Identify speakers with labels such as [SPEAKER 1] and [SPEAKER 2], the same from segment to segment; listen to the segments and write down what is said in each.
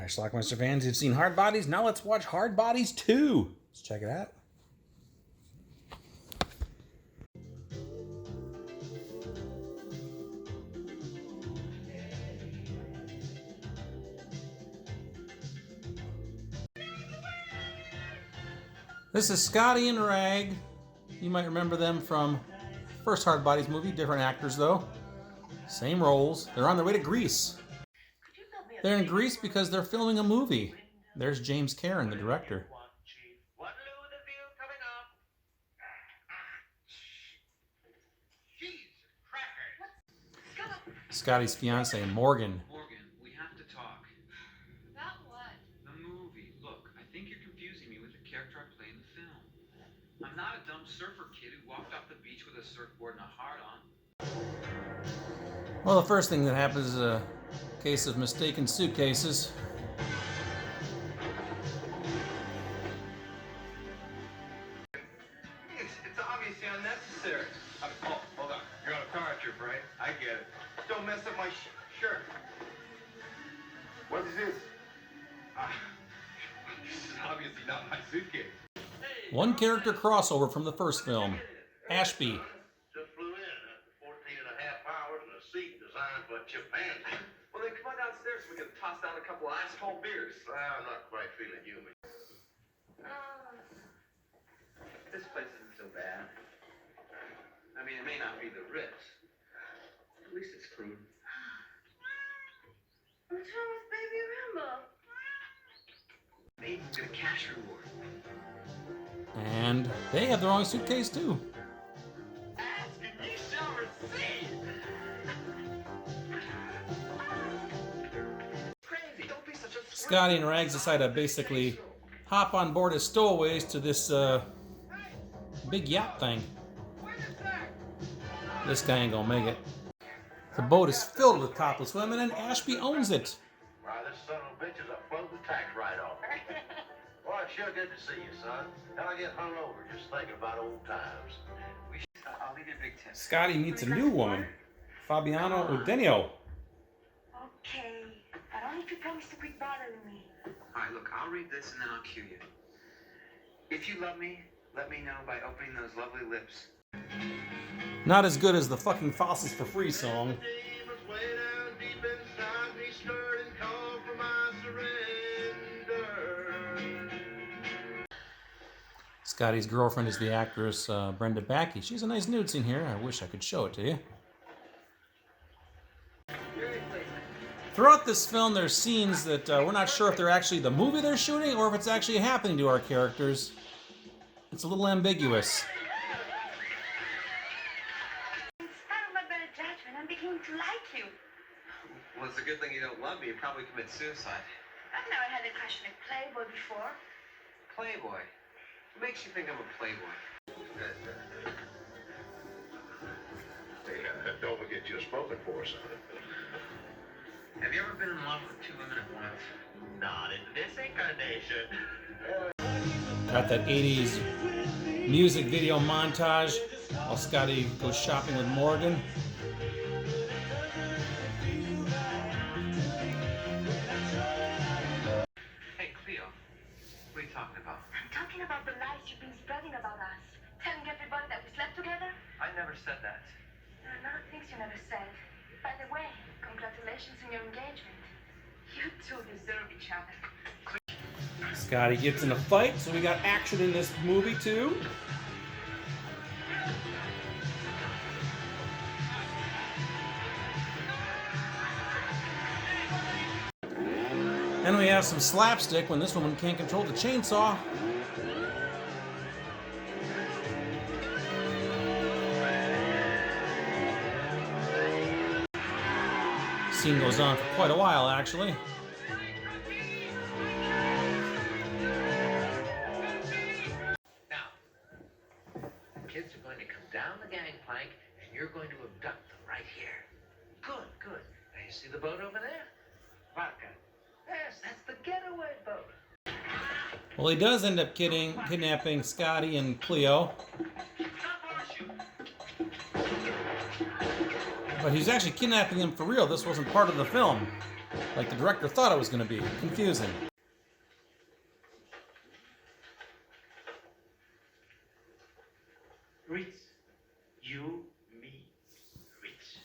[SPEAKER 1] Alright, Schlockmeister fans, you've seen Hard Bodies. Now let's watch Hard Bodies 2. Let's check it out. This is Scotty and Rag. You might remember them from first Hard Bodies movie. Different actors though. Same roles. They're on their way to Greece. They're in Greece because they're filming a movie. There's James Caron, the director. Scotty's fiance, Morgan.
[SPEAKER 2] Morgan, we have to talk.
[SPEAKER 3] About what?
[SPEAKER 2] The movie. Look, I think you're confusing me with the character I play in the film. I'm not a dumb surfer kid who walked off the beach with a surfboard and a heart on.
[SPEAKER 1] Well, the first thing that happens is a case of mistaken suitcases.
[SPEAKER 4] It's obviously unnecessary. Oh, hold on. You're on a car trip, right? I get it. Don't mess up my shirt. What is this? This is obviously not my suitcase.
[SPEAKER 1] One character crossover from the first film, Ashby.
[SPEAKER 5] Just flew in after 14.5 hours in a seat designed by chimpanzees.
[SPEAKER 4] Well, then come on downstairs so we can toss down a couple of ice-cold beers.
[SPEAKER 5] I'm not quite feeling human.
[SPEAKER 2] This place isn't so bad. I mean, it may not be the Ritz. At least it's clean.
[SPEAKER 3] What's wrong with Baby Rambo?
[SPEAKER 2] Maybe we'll get a cash reward.
[SPEAKER 1] And they have the wrong suitcase too.
[SPEAKER 4] Ask and you shall receive. Crazy. Don't be such a
[SPEAKER 1] Scotty and Rags decide to basically hop on board as stowaways to this big yacht thing. This guy ain't gonna make it. The boat is filled with topless women and Ashby owns it.
[SPEAKER 5] Why, this son of a bitch is a floating tax write-off. Well, it's sure good to see you, son. Now I get hung over just thinking about old times.
[SPEAKER 2] I'll leave you a big tip.
[SPEAKER 1] Scotty meets a new woman, Fabiano Udenio.
[SPEAKER 3] Okay, but only if you promise to quit bothering me.
[SPEAKER 2] Alright, look, I'll read this and then I'll cue you. If you love me, let me know by opening those lovely lips.
[SPEAKER 1] Not as good as the fucking Fossils for Free song.
[SPEAKER 5] Demons way down deep inside me stirred and called for my surrender.
[SPEAKER 1] Scotty's girlfriend is the actress Brenda Backey. She's a nice nude scene here. I wish I could show it to you. Throughout this film, there's scenes that we're not sure if they're actually the movie they're shooting or if it's actually happening to our characters. It's a little ambiguous.
[SPEAKER 3] In spite of my better judgment, I'm beginning to like you.
[SPEAKER 2] Well, it's a good thing you don't love me. You'd probably commit suicide.
[SPEAKER 3] I've never had a crush on a playboy before.
[SPEAKER 2] Playboy? What makes you think I'm a playboy?
[SPEAKER 5] Hey, don't forget you're spoken for, son.
[SPEAKER 2] Have you ever been in love with two women at once?
[SPEAKER 5] Not in this incarnation.
[SPEAKER 1] Got that 80s music video montage while Scotty goes shopping with Morgan.
[SPEAKER 2] Hey, Cleo. What are you talking about?
[SPEAKER 3] I'm talking about the lies you've been spreading about us. Telling everybody that we slept together.
[SPEAKER 2] I never said that.
[SPEAKER 3] There are a lot of things you never said. By the way, congratulations on your engagement. You two deserve each other.
[SPEAKER 1] Scotty gets in a fight, so we got action in this movie too. And we have some slapstick when this woman can't control the chainsaw. Scene goes on for quite a while, actually.
[SPEAKER 6] Now, the kids are going to come down the gangplank, and you're going to abduct them right here. Good, good. Now, you see the boat over there? Vodka. Yes, that's the getaway boat.
[SPEAKER 1] Well, he does end up kidnapping Scotty and Cleo. But he's actually kidnapping them for real. This wasn't part of the film. like the director thought it was going to be. Confusing.
[SPEAKER 6] Ritz. You, me, Ritz.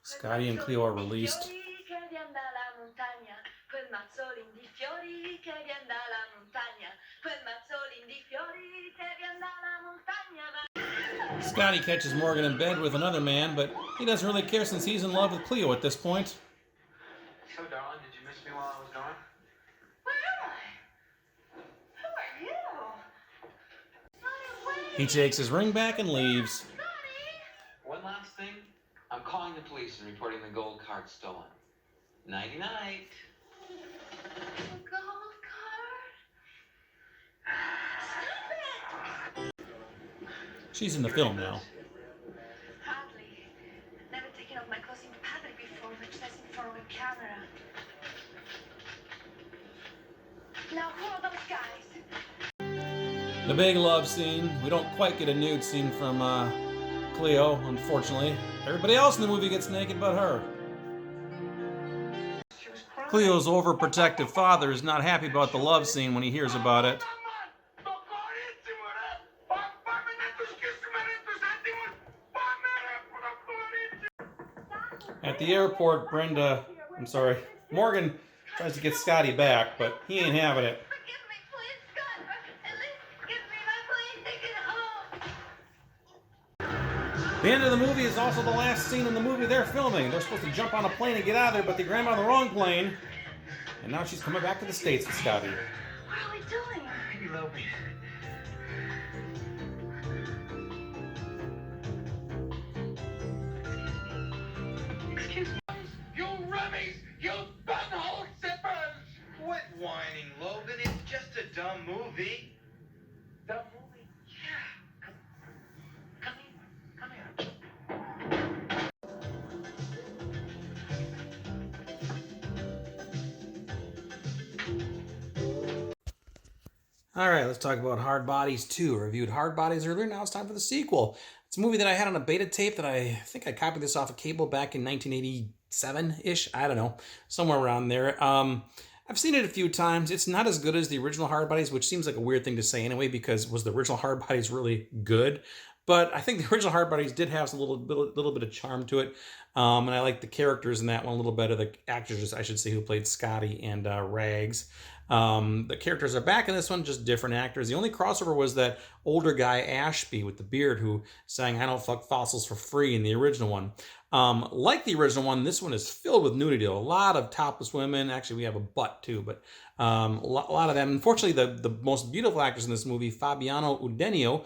[SPEAKER 1] Scotty and Cleo are released. Scotty catches Morgan in bed with another man, but he doesn't really care since he's in love with Cleo at this point.
[SPEAKER 2] So, darling, did you miss me while I was gone?
[SPEAKER 3] Where am I? Who are you?
[SPEAKER 1] He takes his ring back and leaves.
[SPEAKER 2] One last thing. I'm calling the police and reporting the gold card stolen. Nighty-night.
[SPEAKER 3] Gold card? Stop it!
[SPEAKER 1] She's in the film now.
[SPEAKER 3] Hardly. Never taken off my clothes in public before, much less in front of a camera. Now who are those guys?
[SPEAKER 1] The big love scene. We don't quite get a nude scene from Cleo, unfortunately. Everybody else in the movie gets naked but her. Cleo's overprotective father is not happy about the love scene when he hears about it. At the airport, Morgan tries to get Scotty back, but he ain't having it.
[SPEAKER 3] Forgive me, please, Scott. At least give me my plane ticket home.
[SPEAKER 1] The end of the movie is also the last scene in the movie they're filming. They're supposed to jump on a plane and get out of there, but they gram on the wrong plane. And now she's coming back to the States with Scotty.
[SPEAKER 3] What are we doing?
[SPEAKER 6] You love me.
[SPEAKER 3] Excuse me.
[SPEAKER 4] You rummies! You bunghole zippers! Quit whining, Logan. It's just a dumb movie.
[SPEAKER 6] Dumb movie? Yeah. Come here. Come here.
[SPEAKER 1] All right, let's talk about Hard Bodies 2. I reviewed Hard Bodies earlier. Now it's time for the sequel. It's a movie that I had on a beta tape that I think I copied this off of cable back in 1987-ish. I don't know, somewhere around there. I've seen it a few times. It's not as good as the original Hard Bodies, which seems like a weird thing to say anyway, because was the original Hard Bodies really good? But I think the original Hard Bodies did have a little bit of charm to it. And I like the characters in that one a little better. The actors, I should say, who played Scotty and Rags. The characters are back in this one, just different actors. The only crossover was that older guy, Ashby, with the beard, who sang "I Don't Fuck Fossils" for free in the original one. Like the original one, this one is filled with nudity. A lot of topless women. Actually, we have a butt too, but a lot of them. Unfortunately, the most beautiful actress in this movie, Fabiano Udenio,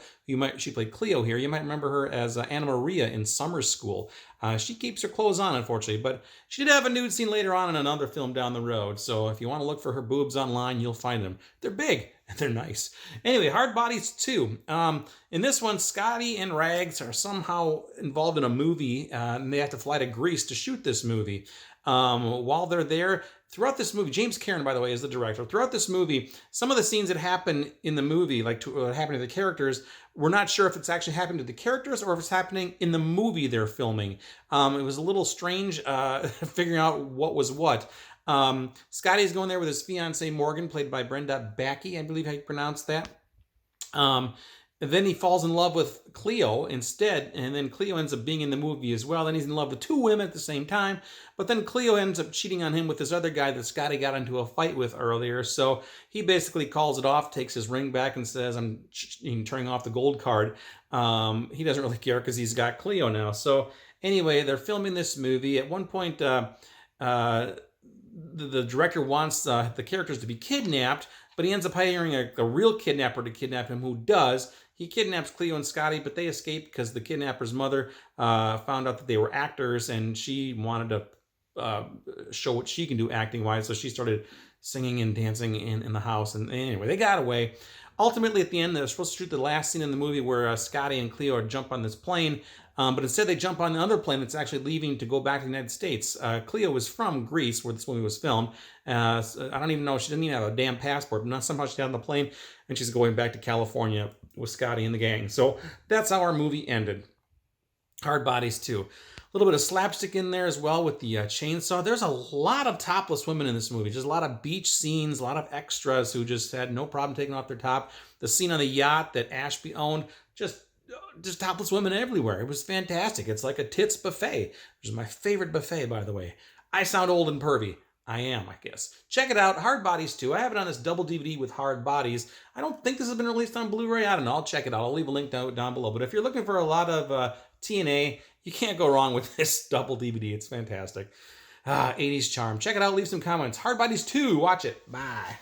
[SPEAKER 1] she played Cleo here. You might remember her as Anna Maria in Summer School. She keeps her clothes on, unfortunately, but she did have a nude scene later on in another film down the road. So if you want to look for her boobs online, you'll find them. They're big and they're nice. Anyway, Hard Bodies 2. In this one, Scotty and Rags are somehow involved in a movie, and they have to fly to Greece to shoot this movie. While they're there, throughout this movie, James Caron, by the way, is the director. Throughout this movie, some of the scenes that happen in the movie, like what happened to the characters, we're not sure if it's actually happening to the characters or if it's happening in the movie they're filming. It was a little strange figuring out what was what. Scotty's going there with his fiancee Morgan, played by Brenda Backey, I believe how you pronounce that. Then he falls in love with Cleo instead, and then Cleo ends up being in the movie as well. Then he's in love with two women at the same time, but then Cleo ends up cheating on him with this other guy that Scotty got into a fight with earlier. So he basically calls it off, takes his ring back, and says, "I'm turning off the gold card." He doesn't really care because he's got Cleo now. So anyway, they're filming this movie. At one point, the director wants the characters to be kidnapped, but he ends up hiring a real kidnapper to kidnap him, who does. He kidnaps Cleo and Scotty, but they escape because the kidnapper's mother found out that they were actors, and she wanted to show what she can do acting-wise, so she started singing and dancing in the house. And anyway, they got away. Ultimately, at the end, they're supposed to shoot the last scene in the movie where Scotty and Cleo jump on this plane, but instead they jump on the other plane that's actually leaving to go back to the United States. Cleo was from Greece, where this movie was filmed. So I don't even know, she didn't even have a damn passport, but somehow she got on the plane, and she's going back to California with Scotty and the gang. So that's how our movie ended. Hard Bodies 2. little bit of slapstick in there as well with the chainsaw. There's a lot of topless women in this movie. Just a lot of beach scenes, a lot of extras who just had no problem taking off their top. The scene on the yacht that Ashby owned, just topless women everywhere. It was fantastic. It's like a tits buffet, which is my favorite buffet, by the way. I sound old and pervy. I am, I guess. Check it out, Hard Bodies 2. I have it on this double DVD with Hard Bodies. I don't think this has been released on Blu-ray. I don't know. I'll check it out. I'll leave a link down below. But if you're looking for a lot of TNA, you can't go wrong with this double DVD. It's fantastic. 80s charm. Check it out. Leave some comments. Hard Bodies 2. Watch it. Bye.